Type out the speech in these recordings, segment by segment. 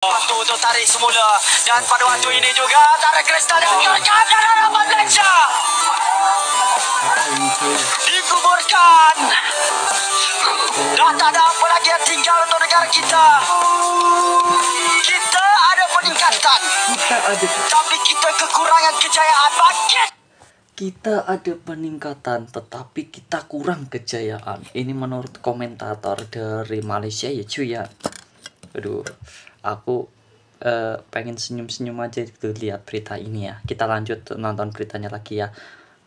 Waktu untuk tarik semula. Dan pada waktu ini juga Tara Krishna dan kawan-kawan harapan Malaysia dikuburkan. Dan tak ada apa lagi yang tinggal untuk negara kita. Kita ada peningkatan, tapi kita kekurangan kejayaan. Bangkit! Kita ada peningkatan, tetapi kita kurang kejayaan. Ini menurut komentator dari Malaysia ya cuy ya. Aduh, aku pengen senyum-senyum aja gitu lihat berita ini ya. Kita lanjut nonton beritanya lagi ya.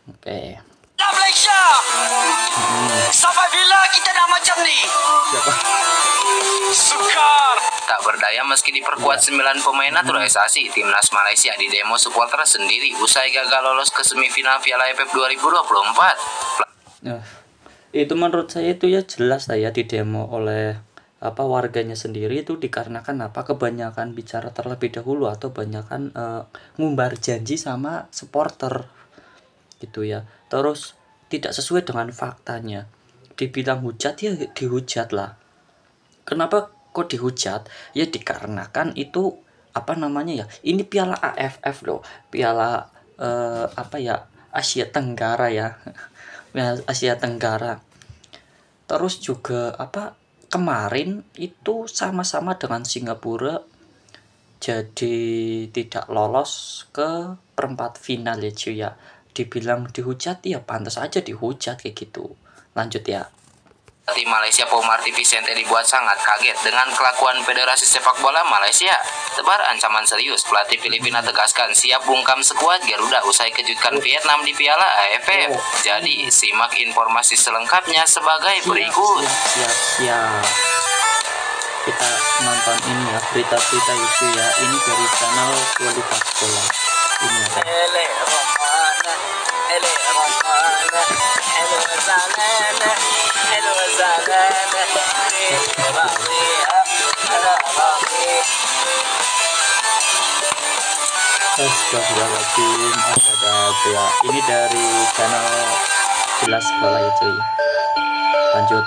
Oke. Malaysia, sampai bila kita dah macam ni? Siapa? Sukar. Tak berdaya meski diperkuat 9 pemain naturalisasi, timnas Malaysia di demo supporter sendiri usai gagal lolos ke semifinal Piala AFF 2024. Itu menurut saya itu ya jelas lah ya di demo oleh warganya sendiri itu dikarenakan kebanyakan bicara terlebih dahulu atau banyakan ngumbar janji sama supporter gitu ya. Terus tidak sesuai dengan faktanya. Dibilang hujat ya dihujat lah. Kenapa kok dihujat? Ya dikarenakan itu ini Piala AFF loh. Piala Asia Tenggara ya. Asia Tenggara. Terus juga kemarin itu sama-sama dengan Singapura jadi tidak lolos ke perempat final ya cuy ya. Dibilang dihujat ya pantas aja dihujat kayak gitu. Lanjut ya. Tim Malaysia Marty Vicente dibuat sangat kaget dengan kelakuan Federasi Sepak Bola Malaysia. Tebar ancaman serius, pelatih Filipina tegaskan siap bungkam skuad Garuda usai kejutkan Vietnam di Piala AFF. Jadi, simak informasi selengkapnya sebagai berikut. Siap. Kita nonton ini ya, berita-berita itu ya. Ini dari channel Kualitas Bola. Ini ya. Astagfirullahaladzim, ada ya. Ini dari channel Jelas Bola ya cuy. Lanjut.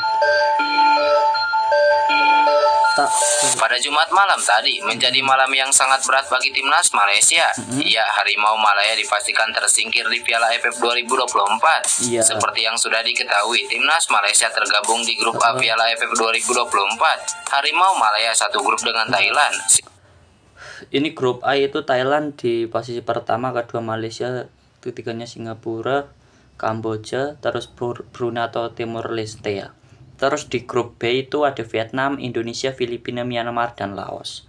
Pada Jumat malam tadi menjadi malam yang sangat berat bagi timnas Malaysia. Ya, Harimau Malaya dipastikan tersingkir di Piala AFF 2024. Seperti yang sudah diketahui, timnas Malaysia tergabung di grup A Piala AFF 2024. Harimau Malaya satu grup dengan Thailand. Ini grup A itu Thailand di posisi pertama, kedua Malaysia, ketiganya Singapura, Kamboja, terus Brunei atau Timur Leste ya. Terus di grup B itu ada Vietnam, Indonesia, Filipina, Myanmar, dan Laos.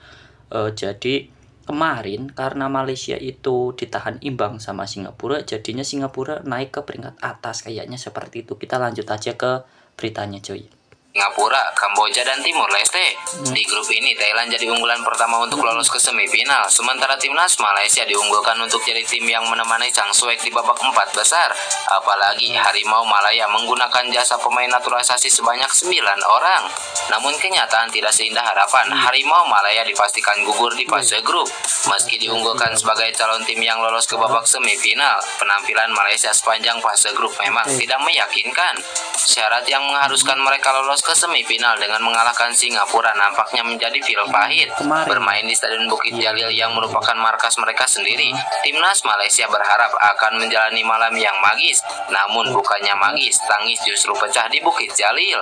Jadi kemarin karena Malaysia itu ditahan imbang sama Singapura, jadinya Singapura naik ke peringkat atas kayaknya seperti itu. Kita lanjut aja ke beritanya cuy. Singapura, Kamboja, dan Timur Leste. Di grup ini, Thailand jadi unggulan pertama untuk lolos ke semifinal. Sementara timnas Malaysia diunggulkan untuk jadi tim yang menemani Chang Suek di babak 4 besar. Apalagi Harimau Malaya menggunakan jasa pemain naturalisasi sebanyak 9 orang. Namun kenyataan tidak seindah harapan. Harimau Malaya dipastikan gugur di fase grup. Meski diunggulkan sebagai calon tim yang lolos ke babak semifinal, penampilan Malaysia sepanjang fase grup memang tidak meyakinkan. Syarat yang mengharuskan mereka lolos ke semifinal dengan mengalahkan Singapura nampaknya menjadi pil pahit. Bermain di Stadion Bukit Jalil yang merupakan markas mereka sendiri, timnas Malaysia berharap akan menjalani malam yang magis. Namun bukannya magis, tangis justru pecah di Bukit Jalil.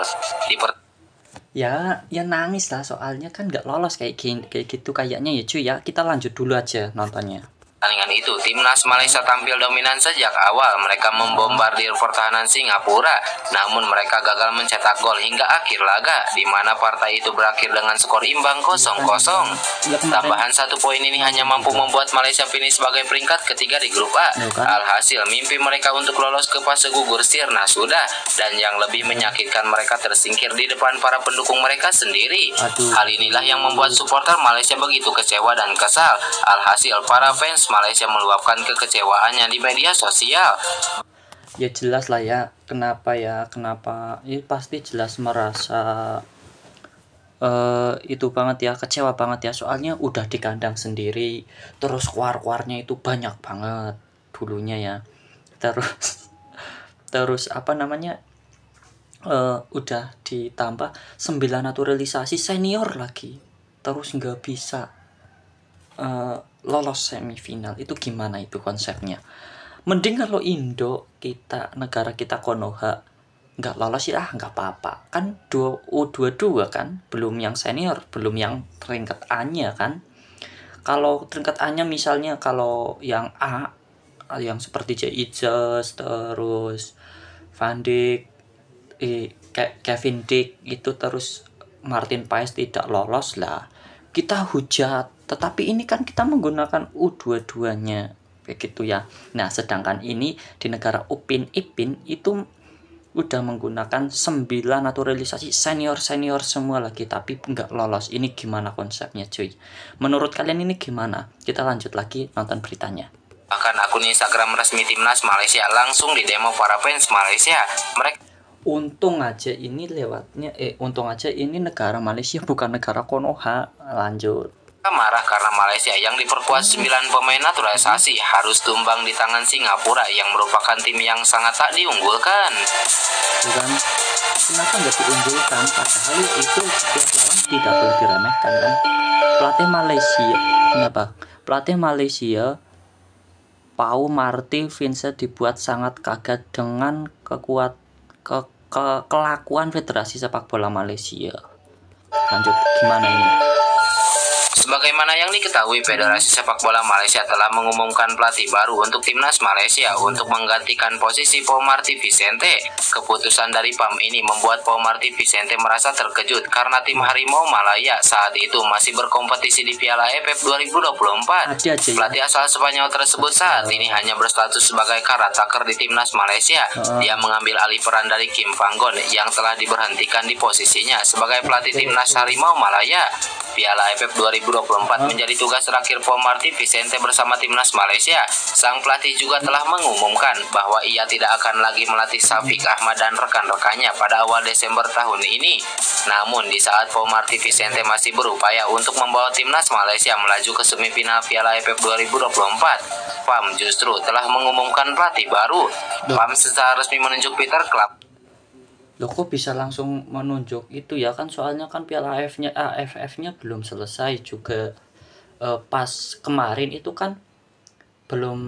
Ya nangis lah, soalnya kan nggak lolos kayak gitu kayaknya ya cuy ya. Kita lanjut dulu aja nontonnya. Pertandingan itu, timnas Malaysia tampil dominan sejak awal. Mereka membombardir pertahanan Singapura, namun mereka gagal mencetak gol hingga akhir laga, di mana partai itu berakhir dengan skor imbang 0-0. Tambahan 1 poin ini hanya mampu membuat Malaysia finish sebagai peringkat ketiga di grup A. Alhasil, mimpi mereka untuk lolos ke fase gugur sirna sudah, dan yang lebih menyakitkan mereka tersingkir di depan para pendukung mereka sendiri. Hal inilah yang membuat supporter Malaysia begitu kecewa dan kesal. Alhasil, para fans Malaysia meluapkan kekecewaannya di media sosial. Ya jelas lah ya, kenapa ini pasti jelas merasa itu banget ya, kecewa banget ya, soalnya udah di kandang sendiri, terus keluar-keluarnya itu banyak banget dulunya ya, terus udah ditambah 9 naturalisasi senior lagi, terus nggak bisa lolos semifinal itu gimana itu konsepnya. Mending kalau negara kita Konoha nggak lolos ya nggak apa-apa kan, U22 kan, belum yang senior, belum yang peringkat A-nya kan. Kalau peringkat A-nya misalnya kalau yang A yang seperti J.I.J, terus Van Dijk, Kevin Dick itu, terus Martin Paes tidak lolos lah, kita hujat. Tetapi ini kan kita menggunakan U22-nya begitu ya. Nah, sedangkan ini di negara Upin Ipin itu udah menggunakan 9 naturalisasi senior semua lagi, tapi nggak lolos. Ini gimana konsepnya cuy? Menurut kalian ini gimana? Kita lanjut lagi nonton beritanya. Bahkan akun Instagram resmi timnas Malaysia langsung didemo para fans Malaysia. Untung aja ini negara Malaysia bukan negara Konoha. Lanjut. Marah karena Malaysia yang diperkuat 9 pemain naturalisasi harus tumbang di tangan Singapura yang merupakan tim yang sangat tak diunggulkan. Bukan, kenapa nggak diunggulkan? Padahal itu setiap lawan tidak boleh diremehkan kan. Pelatih Malaysia Pau Marty Vincent dibuat sangat kaget dengan kelakuan Federasi Sepak Bola Malaysia. Lanjut, gimana ini? Sebagaimana yang diketahui, Federasi Sepak Bola Malaysia telah mengumumkan pelatih baru untuk timnas Malaysia untuk menggantikan posisi Pau Marty Vicente. Keputusan dari PAM ini membuat Pau Marty Vicente merasa terkejut karena tim Harimau Malaya saat itu masih berkompetisi di Piala AFF 2024. Pelatih asal Spanyol tersebut saat ini hanya berstatus sebagai caretaker di timnas Malaysia. Dia mengambil alih peran dari Kim Panggon yang telah diberhentikan di posisinya sebagai pelatih timnas Harimau Malaya. Piala AFF 2024 menjadi tugas terakhir Pau Marty Vicente bersama timnas Malaysia. Sang pelatih juga telah mengumumkan bahwa ia tidak akan lagi melatih Syafiq Ahmad dan rekan-rekannya pada awal Desember tahun ini. Namun di saat Pau Marty Vicente masih berupaya untuk membawa timnas Malaysia melaju ke semifinal Piala AFF 2024, PAM justru telah mengumumkan pelatih baru. PAM secara resmi menunjuk Peter Club. Loh, kok bisa langsung menunjuk itu ya kan, soalnya kan Piala AFF-nya belum selesai juga. Pas kemarin itu kan belum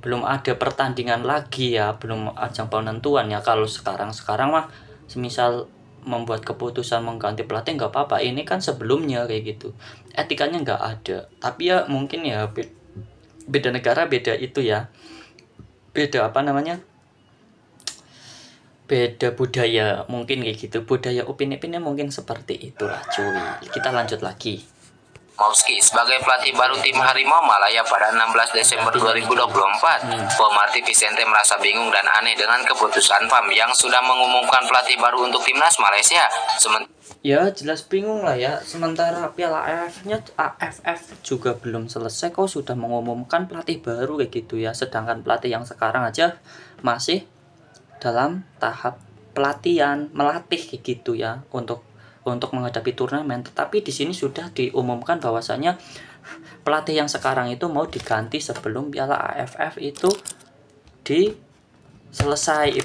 belum ada pertandingan lagi ya, belum ajang penentuan ya. Kalau sekarang mah semisal membuat keputusan mengganti pelatih nggak apa-apa, ini kan sebelumnya kayak gitu, etikanya nggak ada. Tapi ya mungkin ya beda negara beda itu ya, beda beda budaya mungkin kayak gitu. Budaya Upin Ipinnya mungkin seperti itulah cuy. Kita lanjut lagi. Mauski sebagai pelatih baru tim Harimau Malaya pada 16 Desember 2024. Pau Marty Vicente merasa bingung dan aneh dengan keputusan PAM yang sudah mengumumkan pelatih baru untuk timnas Malaysia. Ya jelas bingung lah ya, sementara Piala AFF juga belum selesai kok sudah mengumumkan pelatih baru kayak gitu ya. Sedangkan pelatih yang sekarang aja masih dalam tahap pelatihan, melatih kayak gitu ya untuk menghadapi turnamen. Tetapi di sini sudah diumumkan bahwasanya pelatih yang sekarang itu mau diganti sebelum Piala AFF itu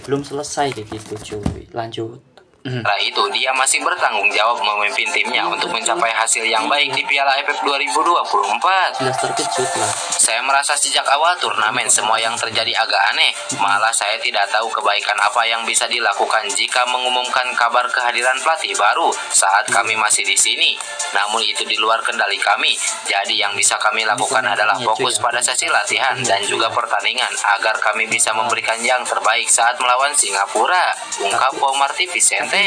belum selesai kayak gitu cuy. Lanjut. Setelah itu, dia masih bertanggung jawab memimpin timnya untuk mencapai hasil yang baik di Piala AFF 2024. Jelas terkejut lah. Saya merasa sejak awal turnamen semua yang terjadi agak aneh. Malah saya tidak tahu kebaikan apa yang bisa dilakukan jika mengumumkan kabar kehadiran pelatih baru saat kami masih di sini. Namun itu di luar kendali kami. Jadi yang bisa kami lakukan adalah fokus pada sesi latihan dan juga pertandingan agar kami bisa memberikan yang terbaik saat melawan Singapura, ungkap Pau Marty Vicente.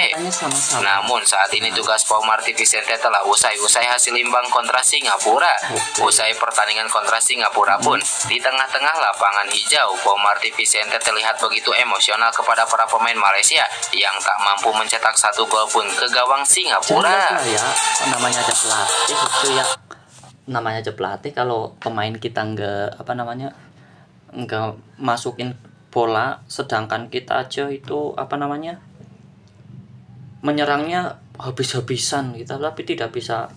Namun saat ini tugas Pau Marty Vicente telah usai hasil imbang kontra Singapura. Usai pertandingan kontra Singapura pun, di tengah-tengah lapangan hijau, Pau Marty Vicente terlihat begitu emosional kepada para pemain Malaysia yang tak mampu mencetak satu gol pun ke gawang Singapura. Ya, namanya aja pelatih, kalau pemain kita nggak masukin bola, sedangkan kita aja itu menyerangnya habis-habisan gitu, tapi tidak bisa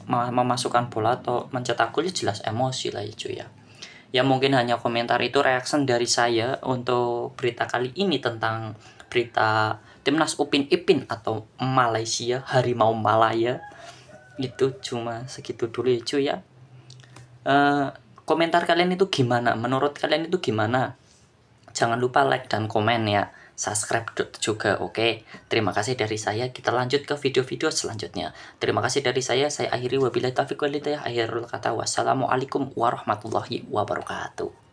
memasukkan bola atau mencetak gol, jelas emosi lah itu ya. Ya mungkin hanya komentar itu reaction dari saya untuk berita kali ini tentang berita timnas Upin Ipin atau Malaysia, Harimau Malaya. Itu cuma segitu dulu ya cuy ya. Komentar kalian itu gimana? Menurut kalian itu gimana? Jangan lupa like dan komen ya. Subscribe juga, oke. Terima kasih dari saya. Kita lanjut ke video-video selanjutnya. Terima kasih dari saya akhiri wabillahi taufiq wal hidayah. Akhirul kata wassalamualaikum warahmatullahi wabarakatuh.